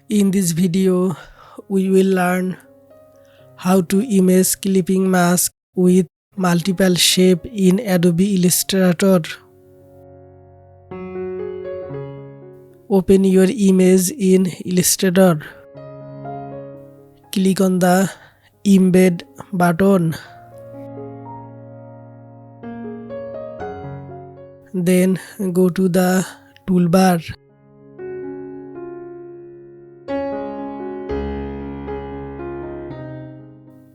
In this video, we will learn how to image clipping mask with multiple shape in Adobe Illustrator. Open your image in Illustrator. Click on the Embed button. Then go to the toolbar.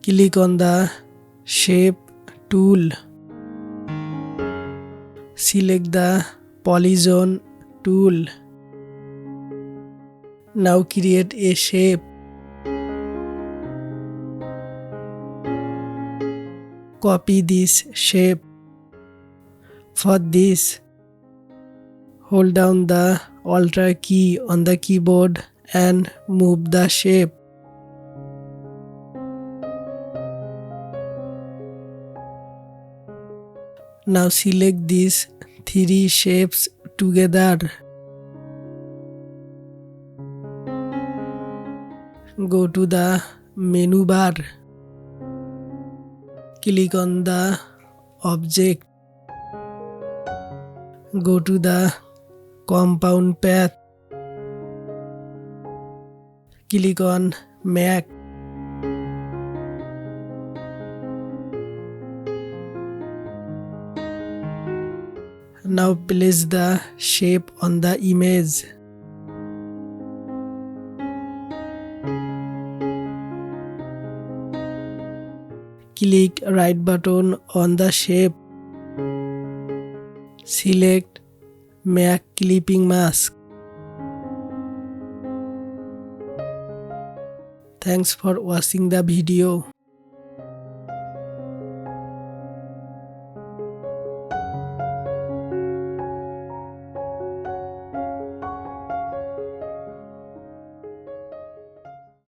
Click on the Shape tool. Select the Polygon tool. Now create a shape. Copy this shape. For this, hold down the Alt key on the keyboard and move the shape. Now select these three shapes together. Go to the menu bar. Click on the object. Go to the compound path. Click on Make. Now place the shape on the image. Click right button on the shape. Select Make Clipping Mask. Thanks for watching the video.